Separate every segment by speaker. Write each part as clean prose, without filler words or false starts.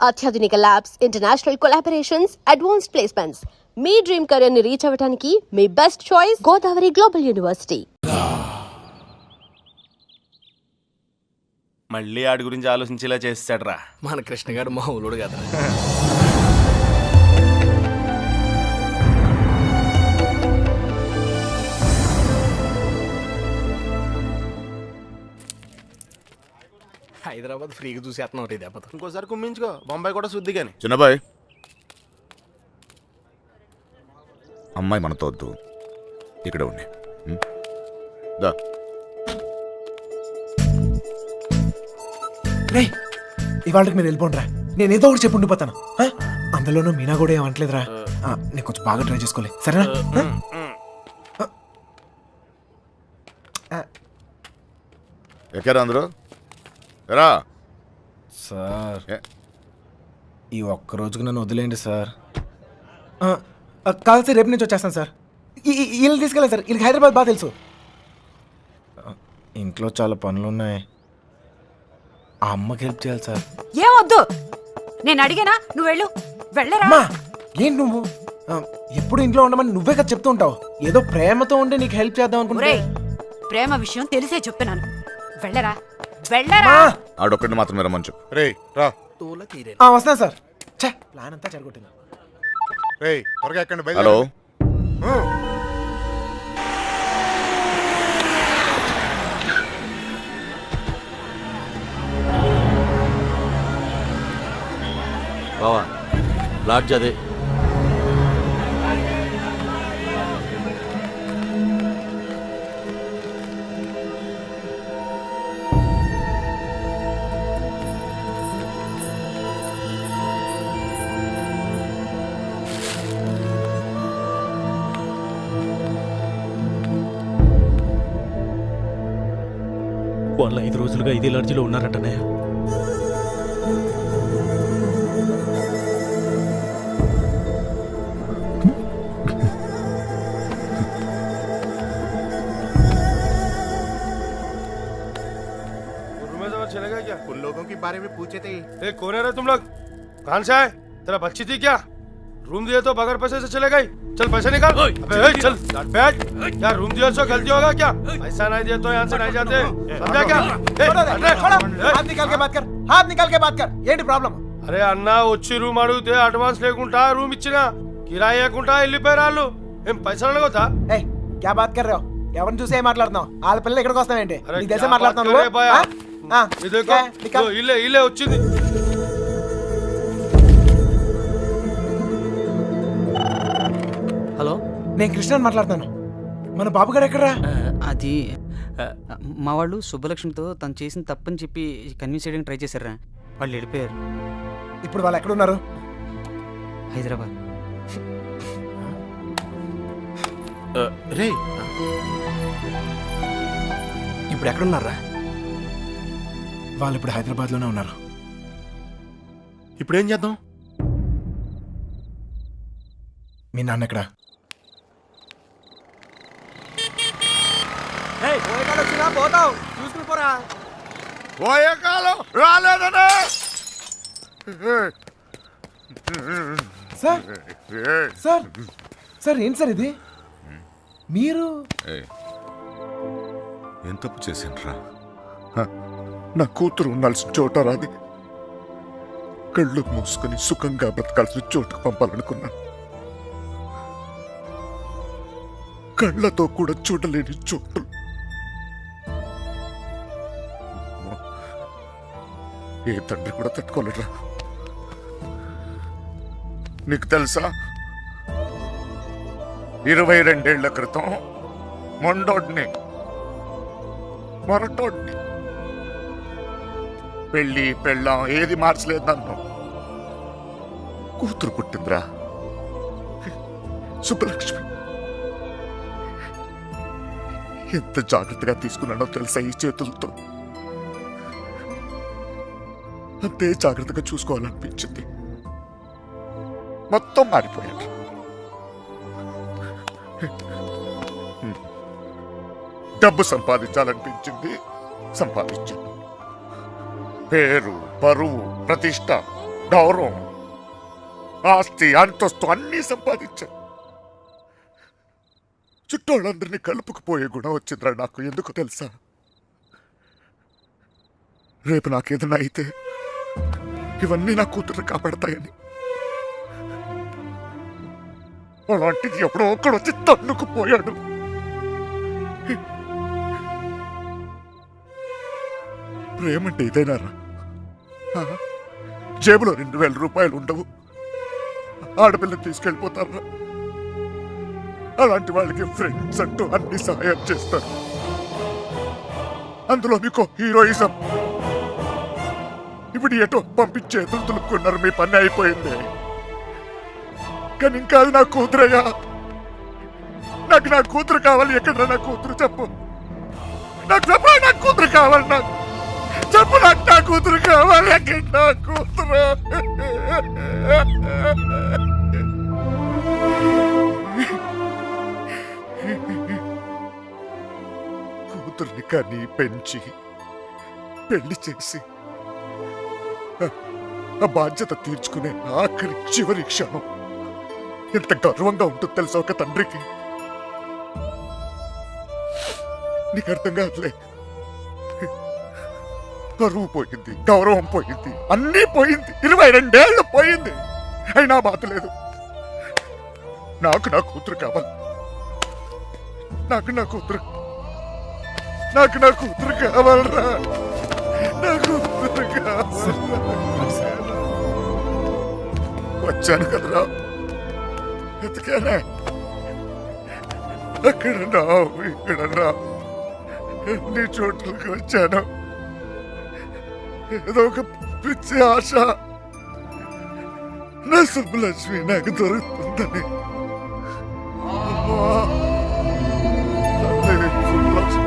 Speaker 1: అత్యాధునిక labs, international collaborations, advanced placements. మీ dream career ని రీచ్ అవ్వడానికి మీ best choice Godavari global university.
Speaker 2: మళ్ళీ ఆడి గురించి ఆలోచించేలా చేస్తాడ్రా
Speaker 3: మన కృష్ణ గారు మా ఊళ్ళోడు కదా. హైదరాబాద్ ఫ్రీగా చూసేస్తున్నావు ఇది దెబ్బతో.
Speaker 2: ఇంకోసారి కుమ్మించుకో, బొంబాయి కూడా శుద్ధి కానీ.
Speaker 4: చిన్నబాయ్, అమ్మాయి మనతో వద్దు, ఇక్కడ ఉండి దా.
Speaker 5: రే, ఇవాళకి మీరు వెళ్ళిపోండిరా. నేను ఏదో ఒకటి చెప్పి ఉండిపోతాను. అందులోనూ మీనా కూడా ఏమంటలేదురా. నేను కొంచెం బాగా ట్రై చేసుకోలే, సరేనా?
Speaker 4: ఎక్కారా అందరూ? ఎరా
Speaker 5: సార్, ఈ ఒక్క రోజుకి నన్ను వదిలేండి సార్. కాదు సార్, రేపు నుంచి వచ్చేస్తాను సార్. వీళ్ళు తీసుకెళ్ళాలి సార్, వీళ్ళకి హైదరాబాద్ బాగా తెలుసు. ఇంట్లో చాలా పనులు ఉన్నాయి, ఆ అమ్మకి హెల్ప్ చేయాలి సార్.
Speaker 6: ఏమొద్దు, నేను అడిగానా, నువ్వు వెళ్ళు. వెళ్ళరా.
Speaker 5: ఏంటి నువ్వు ఎప్పుడు ఇంట్లో ఉండమని నువ్వే కదా చెప్తూ ఉంటావు. ఏదో ప్రేమతో ఉండి నీకు హెల్ప్ చేద్దాం అనుకుంటే.
Speaker 6: ప్రేమ విషయం తెలిసే చెప్తున్నాను. వెళ్ళరా, వెళ్ళరా.
Speaker 4: ఆడొక్కడిని మాత్రమే రమ్మని చెప్పు.
Speaker 2: రే రా.
Speaker 5: వస్తాను సార్. ప్లాన్ అంతా చెడగొట్టిందా?
Speaker 2: రే త్వరగా ఎక్కండి.
Speaker 4: హలో,
Speaker 7: బావా, లాడ్జ్ అదే.
Speaker 3: వాళ్ళు 5 రోజులుగా ఇదే లాడ్జిలో ఉన్నారటనే.
Speaker 2: चलेगा क्या? उन लोगों के बारे में पूछे थे. कौन है रे तुम लोग? कहाँ से आए? तेरा बच्ची थी क्या? रूम दिए तो बगैर पैसे से चले गई. चल पैसे निकाल. अबे चल बैठ. क्या रूम दिया तो गलती होगा क्या? पैसा नहीं दिए तो यहाँ से नहीं जाते. समझा क्या?
Speaker 5: हाथ निकाल के बात कर, हाथ निकाल के बात कर. ఏంటి ప్రాబ్లం?
Speaker 2: అరే అన్న, వచ్చి రూమ్ అడిగితే అడ్వాన్స్ లేకుండా రూమ్ ఇచ్చినా, కిరాయి లేకుండా వెళ్ళిపోయారు వాళ్ళు. ఏం పైసలు అడగొద్దా?
Speaker 5: ఏయ్, క్యా బాత్ కర్ రहे हो? ఎవరిని చూసే మాట్లాడుతున్నావు? వాళ్ళ పిల్లలు ఇక్కడికి వస్తావేంటి? నీకు తెలిసే మాట్లాడుతున్నావు.
Speaker 2: ఇల్లే వచ్చింది.
Speaker 8: హలో,
Speaker 5: నేను కృష్ణని మాట్లాడుతాను. మన బాబు గారు ఎక్కడరా?
Speaker 8: అది మా వాళ్ళు సుబ్బలక్ష్మితో తను చేసిన తప్పని చెప్పి కన్విన్స్ చేయడానికి ట్రై చేశారా. వాళ్ళు వెళ్ళిపోయారు.
Speaker 5: ఇప్పుడు వాళ్ళు ఎక్కడున్నారు?
Speaker 8: హైదరాబాద్.
Speaker 3: రే, ఇప్పుడు ఎక్కడున్నారా?
Speaker 5: వాళ్ళు ఇప్పుడు హైదరాబాద్లోనే ఉన్నారు.
Speaker 2: ఇప్పుడు ఏం చేద్దాం?
Speaker 5: మీ నాన్న ఎక్కడ?
Speaker 3: పోతావు, చూసుకుని పోరా.
Speaker 4: పోయే కాలం రాలేదనే.
Speaker 5: సార్ సార్ సార్, ఏంటి సార్ ఇది? మీరు
Speaker 4: ఏం తప్పు చేసిండ్రా?
Speaker 9: నా కూతురు ఉండాల్సిన చోట రాది, కళ్ళు మూసుకొని సుఖంగా బ్రతకాల్సిన చోటుకు పంపాలనుకున్నాను. కళ్ళతో కూడా చూడలేని చోటు. ఏ తండ్రి కూడా తట్టుకోలేరా. నీకు తెలుసా, 22 ఏళ్ల క్రితం మొండోడ్ని, మొరటోడ్ని, పెళ్ళి పెళ్ళాం ఏది మార్చలేదు నన్ను. కూతురు పుట్టిందిరా, సుబ్బలక్ష్మి. ఎంత జాగ్రత్తగా తీసుకున్నానో తెలుసా ఈ చేతులతో. అంతే జాగ్రత్తగా చూసుకోవాలనిపించింది. మొత్తం మారిపోయాడు. డబ్బు సంపాదించాలనిపించింది, సంపాదించాను. పేరు, పరువు, ప్రతిష్ట గౌరవం, ఆస్తి, అంతస్తు అన్నీ సంపాదించాను. చుట్టోళ్ళందరినీ కలుపుకుపోయే గుణం వచ్చిందిరా నాకు. ఎందుకు తెలుసా? రేపు నాకేదైనా అయితే ఇవన్నీ నా కూతురు కాపాడతాయని. అలాంటిది ఎప్పుడో ఒకడు వచ్చి తన్నుకుపోయాడు. ప్రేమంటే ఇదేనారా? జేబులో 2000 రూపాయలు ఉండవు, ఆడపిల్లని తీసుకెళ్ళిపోతారా? అలాంటి వాళ్ళకి ఫ్రెండ్స్ అంటూ అన్ని సహాయం చేస్తారు. అందులో మీకు హీరోయిజం. ఇప్పుడు ఎటో పంపించే చేతులు తులుపుకున్నారు, మీ పని అయిపోయింది. కానీ ఇంకా అది నా కూతురయ్యా. నాకు నా కూతురు కావాలి. ఎక్కడ నా కూతురు? చెప్పు నాకు, చెప్పు నా కూతురు కావాలి. నాకు చెప్పు, నాకు నా కూతురు కావాలి. ఎక్కడ నా కూతురు? కూతుర్ని కానీ పెంచి పెళ్లి చేసి ఆ బాధ్యత తీర్చుకునే ఆఖరి చివరి క్షణం ఎంత గర్వంగా ఉంటుంది తెలుసా ఒక తండ్రికి. నీకు అర్థం కాదులే. పరువు పోయింది, గౌరవం పోయింది, అన్నీ పోయింది. 22 ఏళ్ళు పోయింది, అయినా బాధ లేదు. నాకు నా కూతురు కావాలి. నాకు నా కూతురు కావాలరా. నా కూతురు కావాలి. వచ్చాను కదరా, ఎత్తుకానే. అక్కడ రావు, ఇక్కడ రావు, ఎన్ని చోట్లకి వచ్చాను. ఏదో ఒక పిచ్చి ఆశ, నా సుబ్బలక్ష్మి నాకు దొరుకుతుందని. అమ్మా, తల్లి సుబ్బలక్ష్మి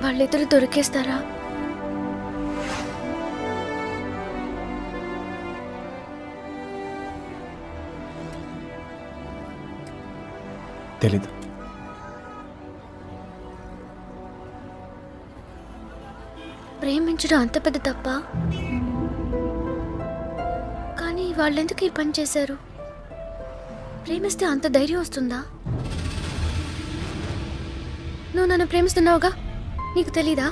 Speaker 10: వాళ్ళిద్దరు దొరికేస్తారా?
Speaker 5: తెలీదు.
Speaker 10: ప్రేమించడం అంత పెద్ద తప్ప? కానీ వాళ్ళెందుకు ఈ పని చేశారు? ప్రేమిస్తే అంత ధైర్యం వస్తుందా? నువ్వు నన్ను ప్రేమిస్తున్నావుగా, నీకు తెలీదా?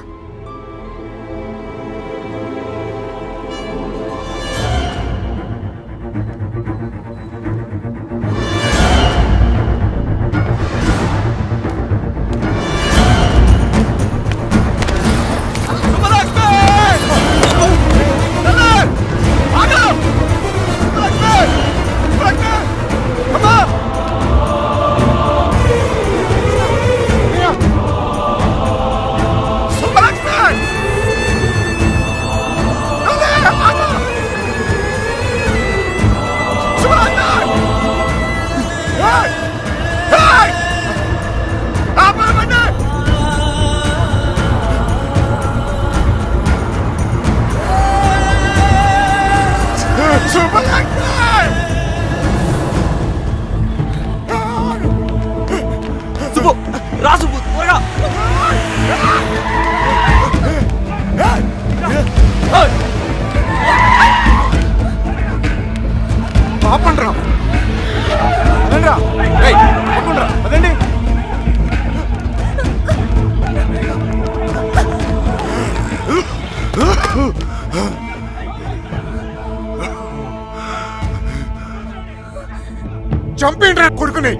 Speaker 10: చంపేంట్రా కొడుకుని.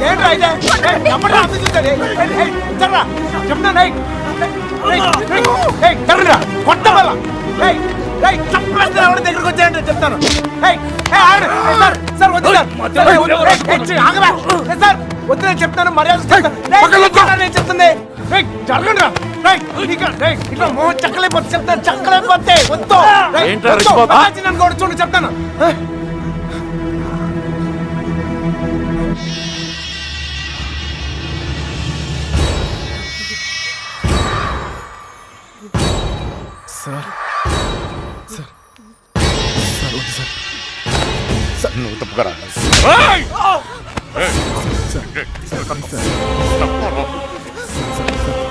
Speaker 10: ఏంట్రా
Speaker 5: దగ్గరికి వచ్చాయంటే చెప్తాను. సార్ వద్దు నేను చెప్తాను, మర్యాద నేను చెప్తుంది. జరగండి రా. ఇట్లా మోహన్ చక్కలేకపోతే చెప్తాను, చక్కలేకపోతే వద్దు.
Speaker 7: ఏంట్రా రిషిబాబు?
Speaker 5: నన్ను కూడా చూడు చెప్తాను. సార్ సార్ సార్ వద్దు సార్.
Speaker 4: నువ్వు తప్పుకరా.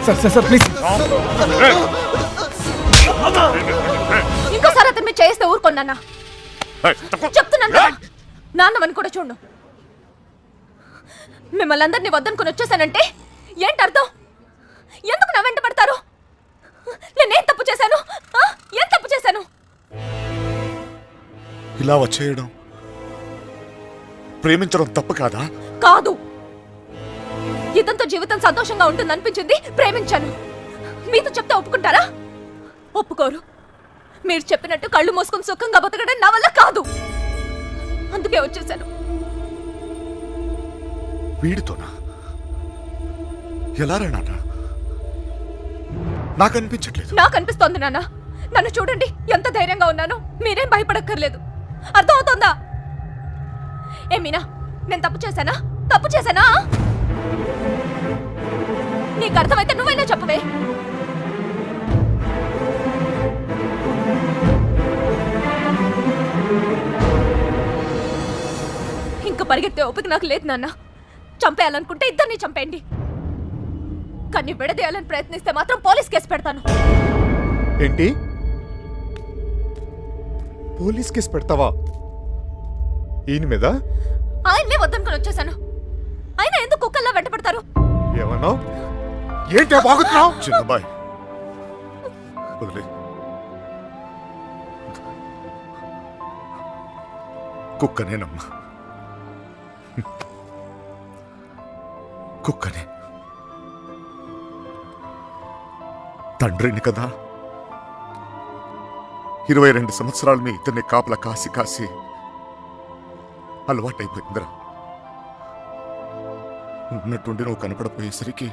Speaker 5: Sir sir sir please.
Speaker 10: ఇంకోసారి అతను మీరు చేస్తే ఊరుకోండి చెప్తున్నాను కదా. నాన్నమని కూడా చూడు. మిమ్మల్ని అందరినీ వద్దనుకుని వచ్చేసానంటే ఏంటి అర్థం? ఎందుకు నా వెంట పడతారు? నేనేం తప్పు చేశాను? ఏం తప్పు చేశాను?
Speaker 9: ఇలా వచ్చేయడం ప్రేమించడం తప్పు కాదా?
Speaker 10: కాదు. ఇతంతో జీవితం సంతోషంగా ఉంటుంది అనిపించింది, ప్రేమించాను. మీతో చెప్తే ఒప్పుకుంటారా? ఒప్పుకోరు. మీరు చెప్పినట్టు కళ్ళు మూసుకుని సుఖంగా బతకడం నా వల్ల కాదు. అందుకే వచ్చేసాను.
Speaker 9: వీడితోనా? ఎలా రా నాన్న? నాకు అనిపించట్లేదు.
Speaker 10: నాకు అనిపిస్తోంది నాన్న. నన్ను చూడండి, ఎంత ధైర్యంగా ఉన్నాను. మీరేం భయపడక్కర్లేదు. అర్థం అవుతోందా? ఏ మీనా, నేను తప్పు చేశానా? తప్పు చేశానా? నీకు అర్థమైతే నువ్వైనా చెప్పవే. ఇంకా పరిగెత్తే ఓపిక నాకు లేదు నాన్న. చంపేయాలనుకుంటే ఇద్దరిని చంపేయండి. కానీ విడదీయాలని ప్రయత్నిస్తే మాత్రం పోలీస్ కేసు పెడతాను.
Speaker 9: ఏంటి? పోలీస్ కేసు పెడతావా? ఈయన మీద?
Speaker 10: ఆయన్నే వద్దనుకుని వచ్చేసాను. ఆయన ఎందుకు కుక్కల్లా వెంట పడతారు?
Speaker 9: ఏమన్నావు? ఏంటి బాగుతున్నావు?
Speaker 4: చిన్నబాయ్ వదిలే. కుక్కనేనమ్మా, కుక్కనే. తండ్రిని కదా, 22 సంవత్సరాలు మీ ఇద్దరిని కాపలా కాసి కాసి అలవాటైపోయిందిరా. ఉన్నట్టుండి నువ్వు కనపడపోయేసరికి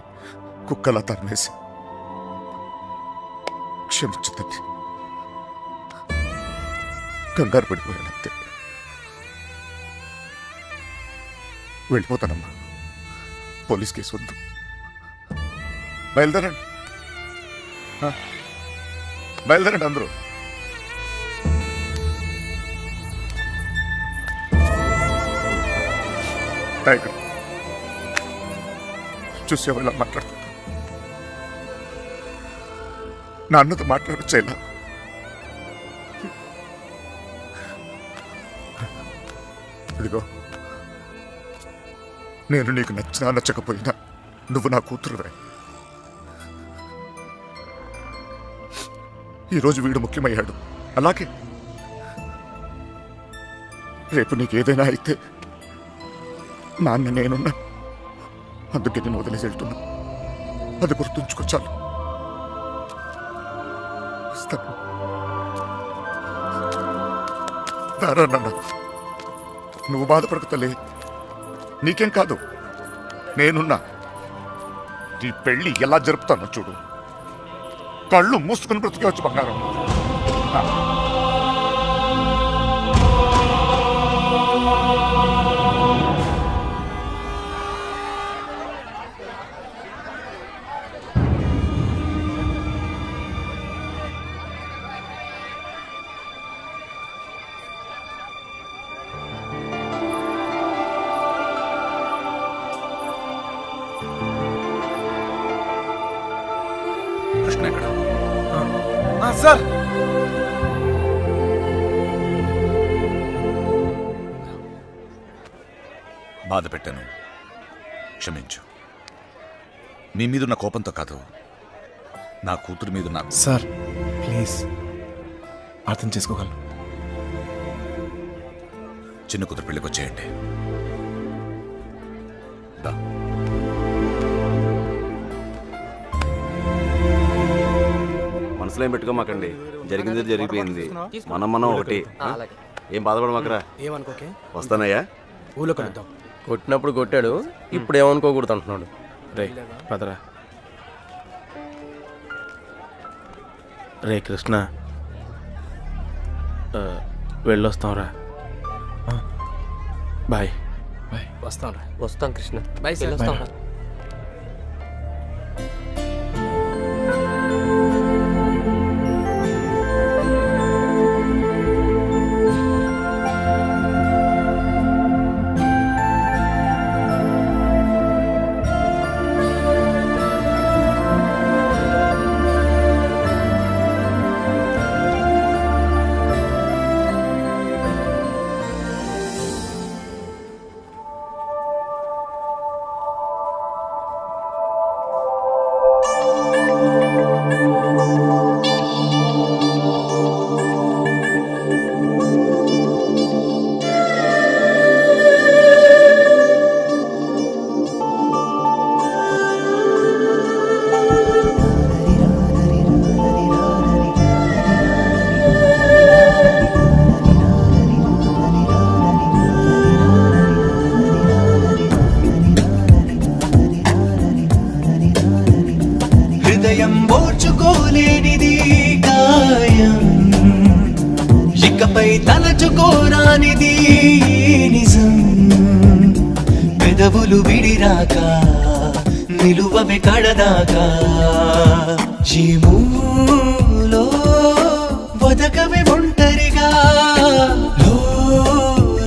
Speaker 4: కుక్కలా తరిమేసి క్షమించు తండ్రి. కంగారు పడిపోయానంతే. వెళ్ళిపోతానమ్మా. పోలీస్ కేసు వద్దు. బయలుదేరండి, బయలుదేరండి అందరూ. టైగర్ చూసేవాళ్ళు ఇలా మాట్లాడుతున్నా. నాన్నతో మాట్లాడొచ్చా ఇలా? ఇదిగో, నేను నీకు నచ్చినా నచ్చకపోయినా నువ్వు నా కూతురువే. ఈరోజు వీడు ముఖ్యమయ్యాడు, అలాగే రేపు నీకు ఏదైనా అయితే నాన్న నేనున్నా. అందుకే నేను వదిలేసి వెళ్తున్నా. అది గుర్తుంచుకో చాలు. వస్తాను. దారా నాన్న, నువ్వు బాధపడకు తల్లి. నీకేం కాదు, నేనున్నా. నీ పెళ్ళి ఎలా జరుపుతానో చూడు. కళ్ళు మూసుకుని బ్రతికేవచ్చు బంగారం. కృష్ణ ఎక్కడ?
Speaker 5: సార్
Speaker 4: బాధ పెట్టాను, క్షమించు. మీ మీదున్న కోపంతో కాదు, నా కూతురు మీద నాకు.
Speaker 5: సార్ ప్లీజ్ అర్థం చేసుకోగలను.
Speaker 4: చిన్న కూతురు పెళ్ళికి వచ్చేయండి. దా.
Speaker 7: మనసులో ఏం పెట్టుకోమాకండి, జరిగింది జరిగిపోయింది, మనం ఒకటి. ఏం బాధపడమాకరా.
Speaker 5: ఏమనుకోకే,
Speaker 7: వస్తానయ్యా.
Speaker 5: ఊళ్ళో కలుద్దాం.
Speaker 2: కొట్టినప్పుడు కొట్టాడు, ఇప్పుడు ఏమనుకోకూడదు అంటున్నాడు. రే పదరా. రే కృష్ణ, వెళ్ళొస్తాంరా. బాయ్.
Speaker 5: వస్తాం కృష్ణ. బై వస్తాం.
Speaker 11: హృదయం ఓర్చుకోలేనిది గాయం, ఇకపై తలచుకోరానిది నిజం. పెదవులు విడిరాక నిలువవే కడదాకా, జీములో వదకవే ఒంటరిగా,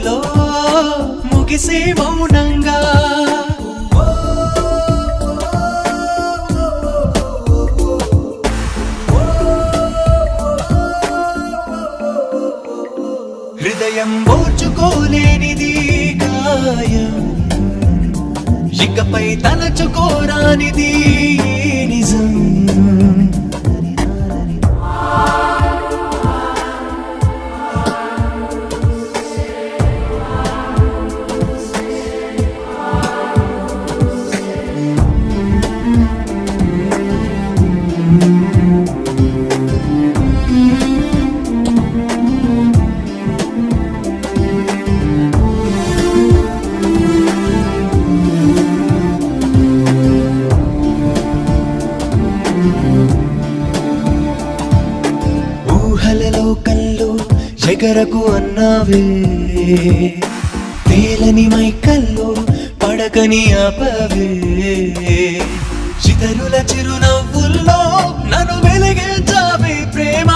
Speaker 11: లో ముగిసే మౌనంగా. హృదయం ఓర్చుకోలేనిది గాయం, ఇకపై తలచుకోరానిది నిజం. ఊహలలో కళ్ళు ఎగరకు అన్నావే, తేలని మైకల్లో పడకని ఆపవే. చితరుల చిరునవ్వుల్లో నన్ను వెలిగించావే ప్రేమ,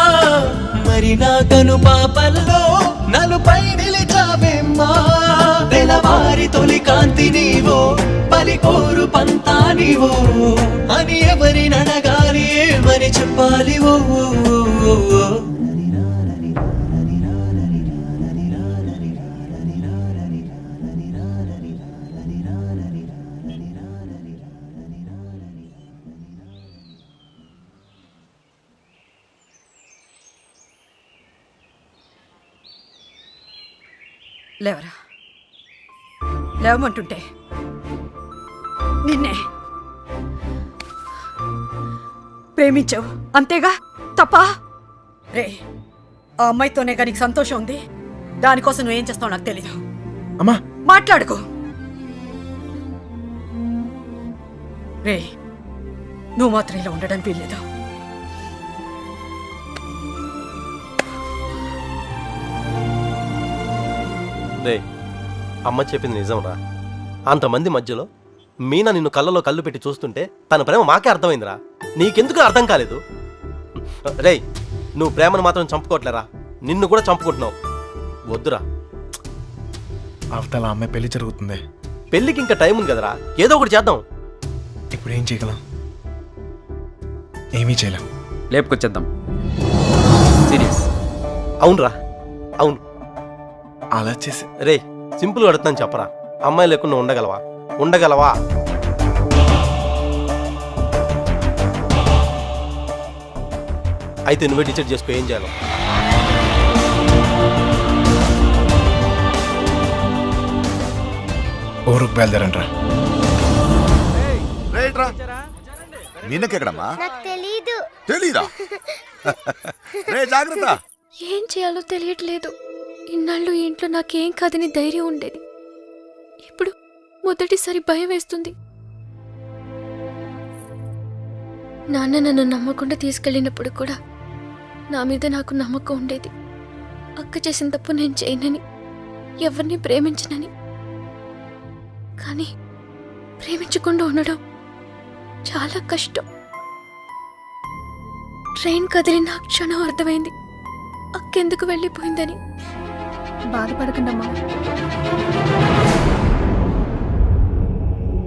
Speaker 11: మరి నా కను పాపల్లో నలుపై నిలిచావేమ్మా. తెలవారి తొలి కాంతి నీవో, పలికోరు పంతా నీవో, అని ఎవరి నడగాలి ఏమని చెప్పాలి. ఓ
Speaker 6: లేవరా, లేవమంటుంటే నిన్నే ప్రేమించావు అంతేగా, తప్ప? రే, ఆ అమ్మాయితోనే కానీ సంతోషం ఉంది, దానికోసం నువ్వేం చేస్తావు నాకు తెలీదు.
Speaker 5: అమ్మా
Speaker 6: మాట్లాడుకో. రే, నువ్వు మాత్రం ఇలా ఉండడానికి వీల్లేదు.
Speaker 12: రే, అమ్మ చెప్పింది నిజంరా. అంతమంది మధ్యలో మీనా నిన్ను కళ్ళలో కళ్ళు పెట్టి చూస్తుంటే తన ప్రేమ మాకే అర్థమైందిరా. నీకెందుకు అర్థం కాలేదు? రే, నువ్వు ప్రేమను మాత్రం చంపుకోవట్లేరా, నిన్ను కూడా చంపుకుంటున్నావు. వద్దురా.
Speaker 5: అవతల అమ్మాయి పెళ్లి జరుగుతుంది.
Speaker 12: పెళ్ళికి ఇంకా టైం ఉంది కదరా, ఏదో ఒకటి చేద్దాం.
Speaker 5: ఇప్పుడు ఏం చేయగలం? ఏమీ చేయలేం.
Speaker 8: లేపుకొచ్చేద్దాం. సీరియస్.
Speaker 12: అవునరా, అవును.
Speaker 5: అలా చేసి
Speaker 12: రే, సింపుల్గా అడుగుతాను చెప్పరా, అమ్మాయి లేకుండా ఉండగలవా? ఉండగలవా? అయితే నువ్వే డిసైడ్ చేసుకో ఏం చేయాలో.
Speaker 5: ఊరుకు బయలుదేరంట్రా.
Speaker 9: మీనకెక్కడమ్మా?
Speaker 1: నాకు తెలీదు.
Speaker 9: తెలీదా? రే జాగ్రత్త.
Speaker 10: ఏం చేయాలో తెలియట్లేదు. ఇన్నాళ్ళు ఈ ఇంట్లో నాకేం కాదని ధైర్యం ఉండేది. ఇప్పుడు మొదటిసారి భయం వేస్తుంది. నాన్న నన్ను నమ్మకుండా తీసుకెళ్ళినప్పుడు కూడా నా మీద నాకు నమ్మకం ఉండేది. అక్క చేసిన తప్పు నేను చేయనని, ఎవరిని ప్రేమించనని. కానీ ప్రేమించకుండా ఉండడం చాలా కష్టం. ట్రైన్ కదిలిన క్షణం అర్థమైంది అక్కెందుకు వెళ్ళిపోయిందని. బాధపడకండమ్మా.